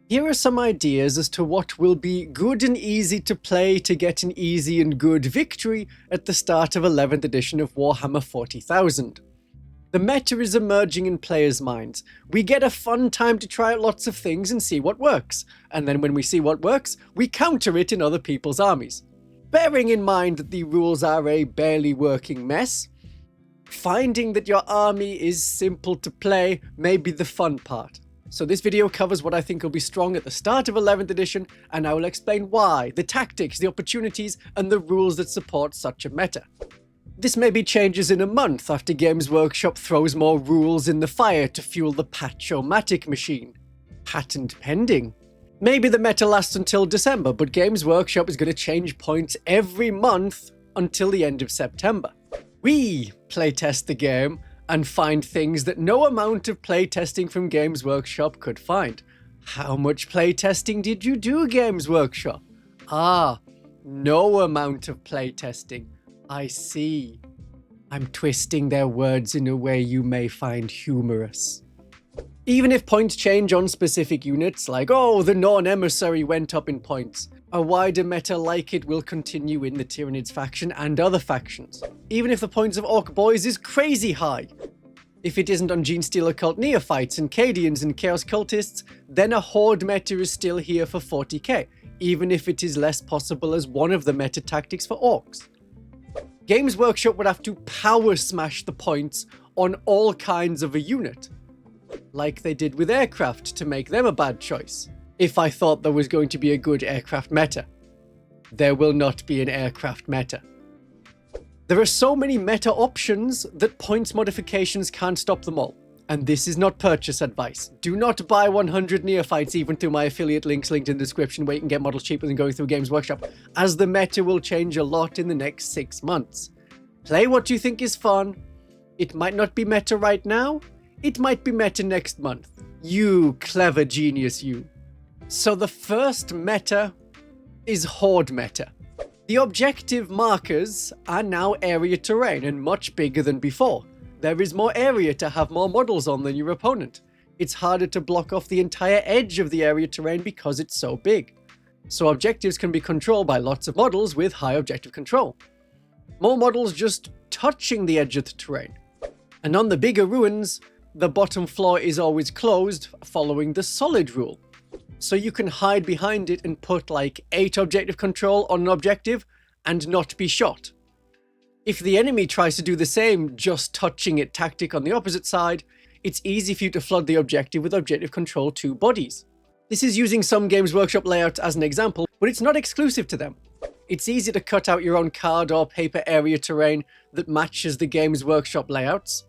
Here are some ideas as to what will be good and easy to play to get an easy and good victory at the start of 11th edition of Warhammer 40,000. The meta is emerging in players' minds. We get a fun time to try out lots of things and see what works, and then when we see what works, we counter it in other people's armies. Bearing in mind that the rules are a barely working mess, finding that your army is simple to play may be the fun part. So this video covers what I think will be strong at the start of 11th edition, and I will explain why, the tactics, the opportunities, and the rules that support such a meta. This maybe changes in a month after Games Workshop throws more rules in the fire to fuel the patch-o-matic machine. Patent pending. Maybe the meta lasts until December, but Games Workshop is going to change points every month until the end of September. We playtest the game and find things that no amount of playtesting from Games Workshop could find. How much playtesting did you do, Games Workshop? No amount of playtesting. I see. I'm twisting their words in a way you may find humorous. Even if points change on specific units, like, the non-emissary went up in points, a wider meta like it will continue in the Tyranids faction and other factions. Even if the points of Orc Boys is crazy high. If it isn't on Genestealer Cult Neophytes and Cadians and Chaos Cultists, then a Horde meta is still here for 40k, even if it is less possible as one of the meta tactics for Orcs. Games Workshop would have to power smash the points on all kinds of a unit, like they did with aircraft to make them a bad choice. If I thought there was going to be a good aircraft meta. There will not be an aircraft meta. There are so many meta options that points modifications can't stop them all. And this is not purchase advice. Do not buy 100 Neophytes even through my affiliate links linked in the description where you can get models cheaper than going through Games Workshop, as the meta will change a lot in the next 6 months. Play what you think is fun. It might not be meta right now. It might be meta next month. You clever genius, you. So the first meta is Horde meta. The objective markers are now area terrain and much bigger than before. There is more area to have more models on than your opponent. It's harder to block off the entire edge of the area terrain because it's so big. So objectives can be controlled by lots of models with high objective control. More models just touching the edge of the terrain. And on the bigger ruins, the bottom floor is always closed following the solid rule. So you can hide behind it and put like 8 objective control on an objective and not be shot. If the enemy tries to do the same, just touching it tactic on the opposite side, it's easy for you to flood the objective with objective control 2 bodies. This is using some Games Workshop layouts as an example, but it's not exclusive to them. It's easy to cut out your own card or paper area terrain that matches the Games Workshop layouts,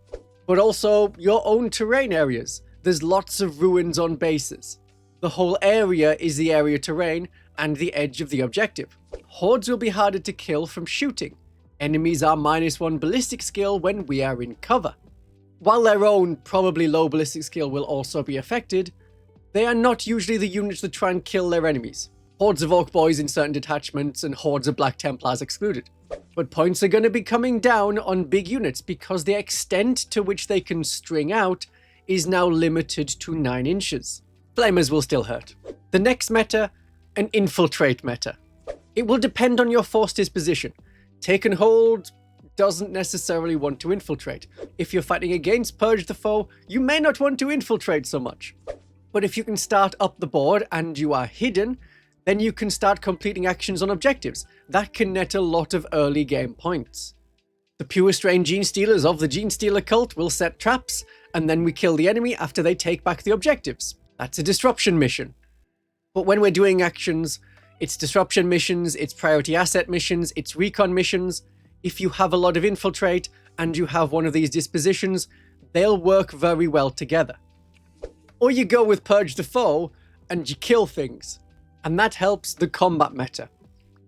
but also your own terrain areas. There's lots of ruins on bases. The whole area is the area terrain and the edge of the objective. Hordes will be harder to kill from shooting. Enemies are -1 ballistic skill when we are in cover. While their own probably low ballistic skill will also be affected, they are not usually the units that try and kill their enemies. Hordes of Orc Boys in certain detachments and hordes of Black Templars excluded. But points are going to be coming down on big units because the extent to which they can string out is now limited to 9 inches. Flamers will still hurt. The next meta, an infiltrate meta. It will depend on your force disposition. Take and hold doesn't necessarily want to infiltrate. If you're fighting against Purge the Foe, you may not want to infiltrate so much. But if you can start up the board and you are hidden, then you can start completing actions on objectives. That can net a lot of early game points. The pure strain Genestealers of the Genestealer cult will set traps, and then we kill the enemy after they take back the objectives. That's a disruption mission. But when we're doing actions, it's disruption missions, it's priority asset missions, it's recon missions. If you have a lot of infiltrate and you have one of these dispositions, they'll work very well together. Or you go with Purge the Foe and you kill things. And that helps the combat meta.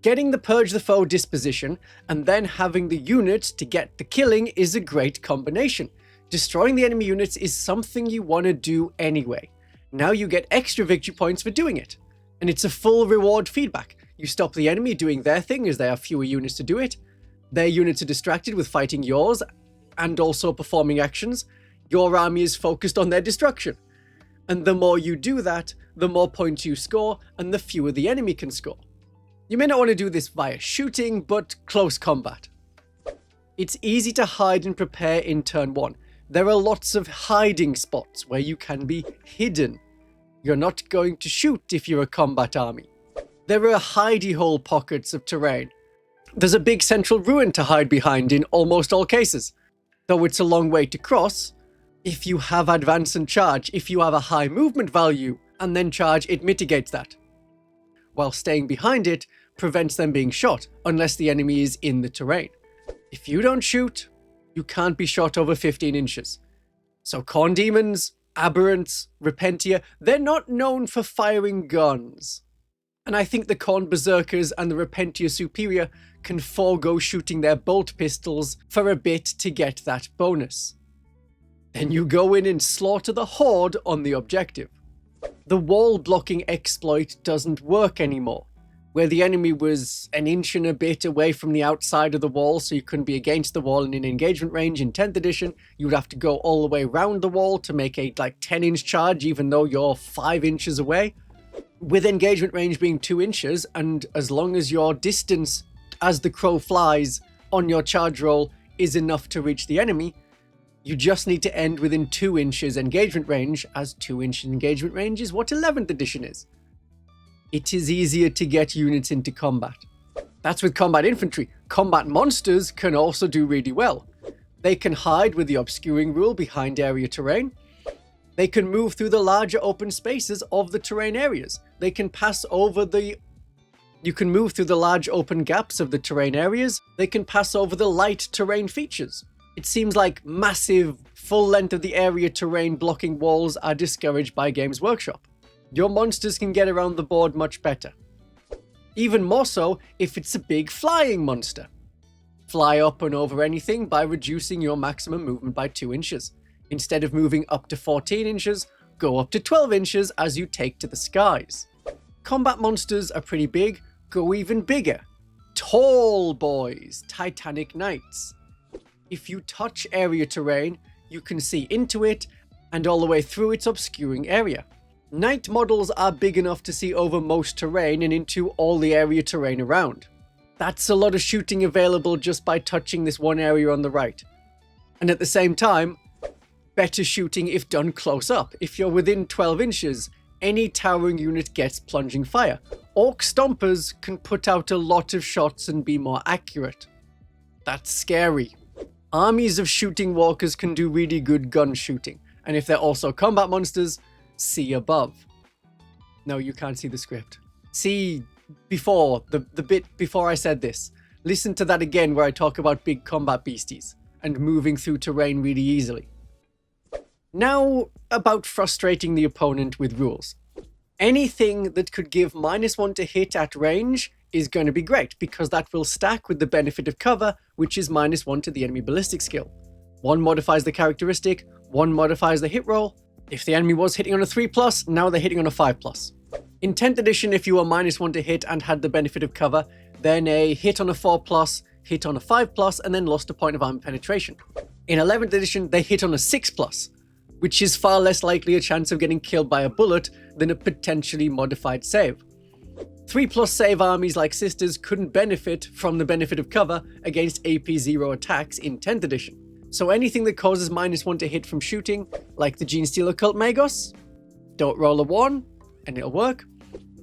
Getting the Purge the Foe disposition and then having the units to get the killing is a great combination. Destroying the enemy units is something you want to do anyway. Now you get extra victory points for doing it. And it's a full reward feedback. You stop the enemy doing their thing as they have fewer units to do it. Their units are distracted with fighting yours and also performing actions. Your army is focused on their destruction. And the more you do that, the more points you score and the fewer the enemy can score. You may not want to do this via shooting, but close combat. It's easy to hide and prepare in turn 1. There are lots of hiding spots where you can be hidden. You're not going to shoot if you're a combat army. There are hidey-hole pockets of terrain. There's a big central ruin to hide behind in almost all cases. Though it's a long way to cross, if you have advance and charge, if you have a high movement value and then charge, it mitigates that. While staying behind it prevents them being shot, unless the enemy is in the terrain. If you don't shoot, you can't be shot over 15 inches. So Khorne Demons, Aberrants, Repentia, they're not known for firing guns. And I think the Khorne Berserkers and the Repentia Superior can forego shooting their bolt pistols for a bit to get that bonus. Then you go in and slaughter the Horde on the objective. The wall blocking exploit doesn't work anymore, where the enemy was an inch and a bit away from the outside of the wall, so you couldn't be against the wall and in engagement range. In 10th edition, you would have to go all the way around the wall to make a 10-inch charge, even though you're 5 inches away. With engagement range being 2 inches, and as long as your distance as the crow flies on your charge roll is enough to reach the enemy, you just need to end within 2 inches engagement range, as 2-inch engagement range is what 11th edition is. It is easier to get units into combat. That's with combat infantry. Combat monsters can also do really well. They can hide with the obscuring rule behind area terrain. They can move through the larger open spaces of the terrain areas. They can pass over the... You can move through the large open gaps of the terrain areas. They can pass over the light terrain features. It seems like massive, full length of the area terrain blocking walls are discouraged by Games Workshop. Your monsters can get around the board much better. Even more so if it's a big flying monster. Fly up and over anything by reducing your maximum movement by 2 inches. Instead of moving up to 14 inches, go up to 12 inches as you take to the skies. Combat monsters are pretty big, go even bigger. Tall boys, Titanic Knights. If you touch area terrain, you can see into it and all the way through its obscuring area. Knight models are big enough to see over most terrain and into all the area terrain around. That's a lot of shooting available just by touching this one area on the right. And at the same time, better shooting if done close up. If you're within 12 inches, any towering unit gets plunging fire. Orc Stompers can put out a lot of shots and be more accurate. That's scary. Armies of shooting walkers can do really good gun shooting. And if they're also combat monsters, see above. No, you can't see the script. See before, the bit before I said this. Listen to that again where I talk about big combat beasties and moving through terrain really easily. Now, about frustrating the opponent with rules. Anything that could give -1 to hit at range is going to be great, because that will stack with the benefit of cover, which is -1 to the enemy ballistic skill. One modifies the characteristic, one modifies the hit roll. If the enemy was hitting on a 3+, now they're hitting on a 5+. In 10th edition, if you were -1 to hit and had the benefit of cover, then a hit on a 4+, hit on a 5+, and then lost a point of armor penetration. In 11th edition, they hit on a 6+, which is far less likely a chance of getting killed by a bullet than a potentially modified save. 3+ save armies like Sisters couldn't benefit from the benefit of cover against AP0 attacks in 10th edition. So anything that causes -1 to hit from shooting, like the Genestealer Cult Magos, don't roll a 1, and it'll work.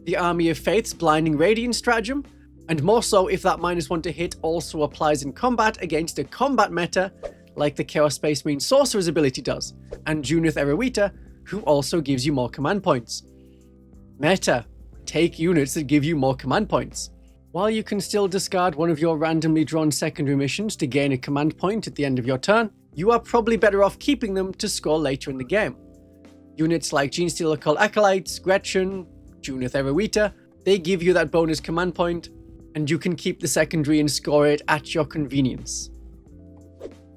The Army of Faith's Blinding Radiance stratagem, and more so if that -1 to hit also applies in combat against a combat meta, like the Chaos Space Marine Sorcerer's ability does, and Junith Erewhita, who also gives you more command points. Meta, take units that give you more command points. While you can still discard one of your randomly drawn secondary missions to gain a command point at the end of your turn, you are probably better off keeping them to score later in the game. Units like Genestealer Cult Acolytes, Gretchen, Junith Erewhita, they give you that bonus command point, and you can keep the secondary and score it at your convenience.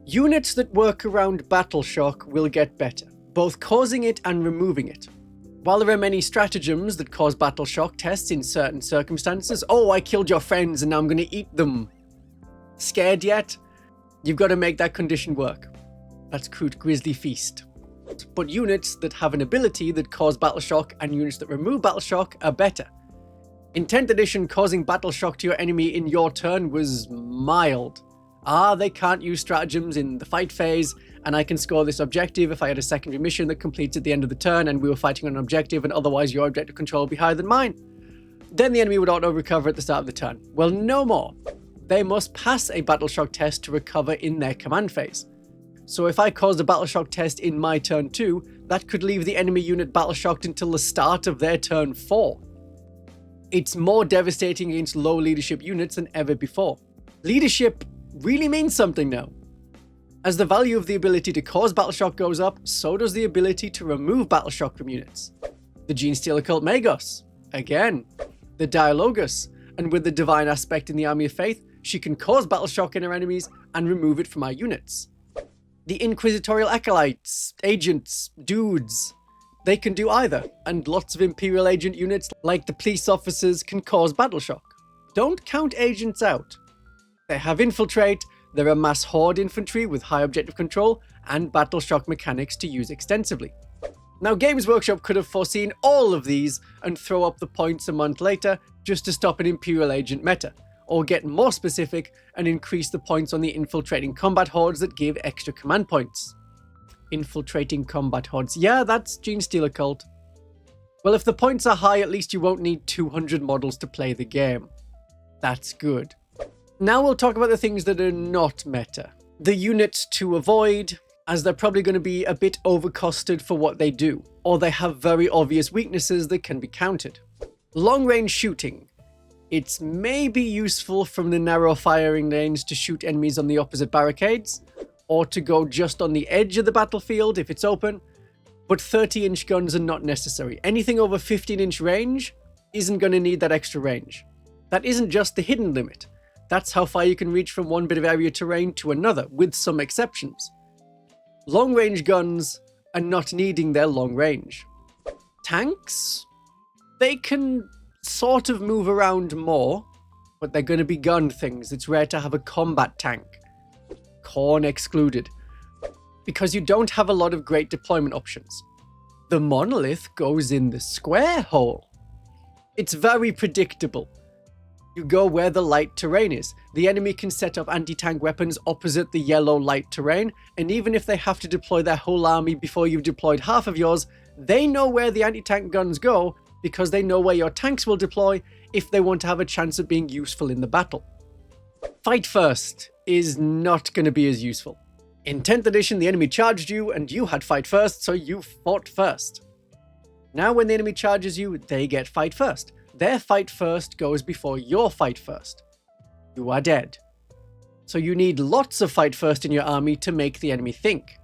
Units that work around Battle Shock will get better, both causing it and removing it. While there are many stratagems that cause Battle Shock tests in certain circumstances, oh, I killed your friends and now I'm going to eat them. Scared yet? You've got to make that condition work. That's Kroot Grizzly Feast. but units that have an ability that cause battle shock and units that remove battle shock are better. In 10th edition, causing battle shock to your enemy in your turn was mild. They can't use stratagems in the fight phase, and I can score this objective if I had a secondary mission that completes at the end of the turn and we were fighting on an objective and otherwise your objective control would be higher than mine. Then the enemy would auto-recover at the start of the turn. Well, no more. They must pass a battle shock test to recover in their command phase. So if I caused a battle shock test in my turn 2, that could leave the enemy unit battle shocked until the start of their turn 4. It's more devastating against low leadership units than ever before. Leadership really means something now. As the value of the ability to cause battle shock goes up, so does the ability to remove battle shock from units. The Genestealer Cult Magos, again. The Dialogus, and with the divine aspect in the Army of Faith, she can cause battle shock in her enemies and remove it from our units. The Inquisitorial Acolytes, Agents, Dudes, they can do either, and lots of Imperial Agent units like the police officers can cause battle shock. Don't count Agents out. They have Infiltrate, they're a mass horde infantry with high objective control, and battle shock mechanics to use extensively. Now, Games Workshop could have foreseen all of these and throw up the points a month later just to stop an Imperial Agent meta, or get more specific and increase the points on the infiltrating combat hordes that give extra command points. Infiltrating combat hordes, yeah, that's Genestealer Cult. Well, if the points are high, at least you won't need 200 models to play the game. That's good. Now we'll talk about the things that are not meta. The units to avoid, as they're probably going to be a bit overcosted for what they do, or they have very obvious weaknesses that can be countered. Long-range shooting. It's maybe useful from the narrow firing range to shoot enemies on the opposite barricades, or to go just on the edge of the battlefield if it's open, but 30-inch guns are not necessary. Anything over 15-inch range isn't going to need that extra range. That isn't just the hidden limit. That's how far you can reach from one bit of area terrain to another, with some exceptions. Long-range guns are not needing their long range. Tanks? They can sort of move around more, but they're going to be gun things. It's rare to have a combat tank. Khorne excluded. Because you don't have a lot of great deployment options. The monolith goes in the square hole. It's very predictable. You go where the light terrain is. The enemy can set up anti-tank weapons opposite the yellow light terrain, and even if they have to deploy their whole army before you've deployed half of yours, they know where the anti-tank guns go because they know where your tanks will deploy if they want to have a chance of being useful in the battle. Fight first is not going to be as useful. In 10th edition, the enemy charged you and you had fight first, so you fought first. Now when the enemy charges you, they get fight first. Their fight first goes before your fight first. You are dead. So you need lots of fight first in your army to make the enemy think.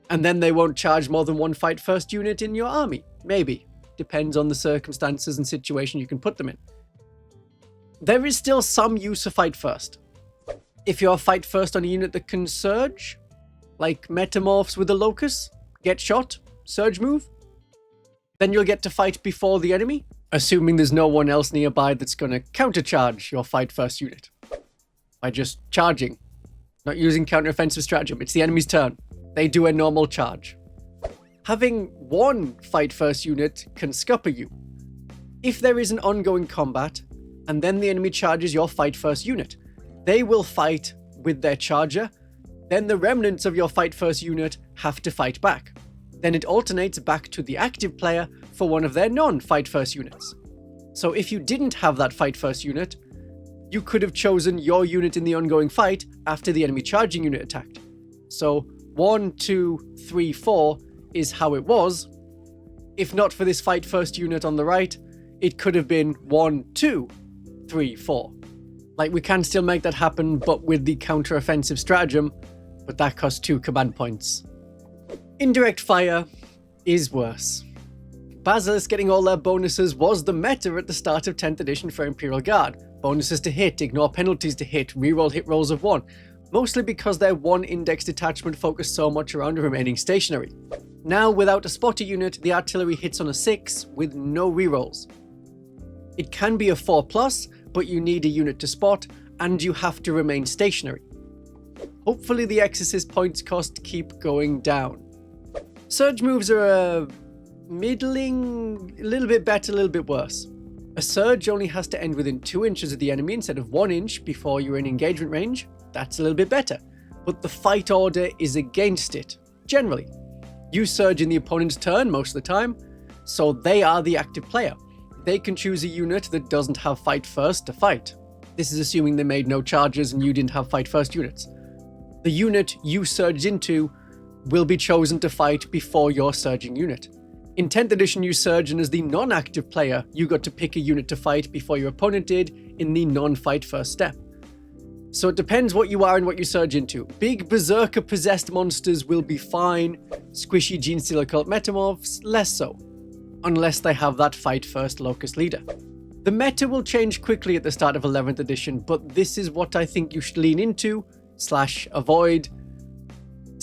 And then they won't charge more than one fight first unit in your army. Maybe. Depends on the circumstances and situation you can put them in. There is still some use of fight first. If you're fight first on a unit that can surge, like Metamorphs with a Locus, get shot, surge move, then you'll get to fight before the enemy, assuming there's no one else nearby that's going to countercharge your fight first unit. By just charging. Not using counteroffensive stratagem. It's the enemy's turn. They do a normal charge. Having one fight first unit can scupper you. If there is an ongoing combat, and then the enemy charges your fight first unit, they will fight with their charger, then the remnants of your fight first unit have to fight back. Then it alternates back to the active player for one of their non-fight first units. So if you didn't have that fight first unit, you could have chosen your unit in the ongoing fight after the enemy charging unit attacked. So 1, 2, 3, 4 is how it was. If not for this fight first unit on the right, it could have been 1, 2, 3, 4. Like, we can still make that happen, but with the counter-offensive stratagem, but that costs 2 command points. Indirect fire is worse. Basilisk getting all their bonuses was the meta at the start of 10th edition for Imperial Guard. Bonuses to hit, ignore penalties to hit, reroll hit rolls of 1. Mostly because their 1 index detachment focused so much around remaining stationary. Now, without a spotter unit, the artillery hits on a 6 with no rerolls. It can be a 4+, but you need a unit to spot, and you have to remain stationary. Hopefully the Exorcist points cost keep going down. Surge moves are middling, a little bit better, a little bit worse. A surge only has to end within 2 inches of the enemy instead of 1 inch before you're in engagement range. That's a little bit better. But the fight order is against it, generally. You surge in the opponent's turn most of the time, so they are the active player. They can choose a unit that doesn't have fight first to fight. This is assuming they made no charges and you didn't have fight first units. The unit you surged into will be chosen to fight before your surging unit. In 10th edition you surged, and as the non-active player, you got to pick a unit to fight before your opponent did in the non-fight first step. So it depends what you are and what you surge into. Big berserker possessed monsters will be fine, squishy Gene Stealer Cult Metamorphs less so, unless they have that fight first Locust leader. The meta will change quickly at the start of 11th edition, but this is what I think you should lean into, / avoid,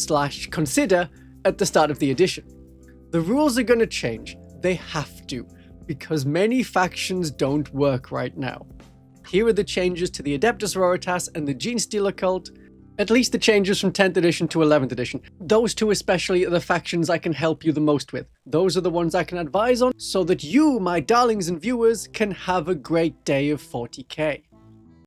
/ consider at the start of the edition. The rules are going to change. They have to, because many factions don't work right now. Here are the changes to the Adeptus Roritas and the Gene Stealer Cult, at least the changes from 10th edition to 11th edition. Those two especially are the factions I can help you the most with. Those are the ones I can advise on, so that you, my darlings and viewers, can have a great day of 40k.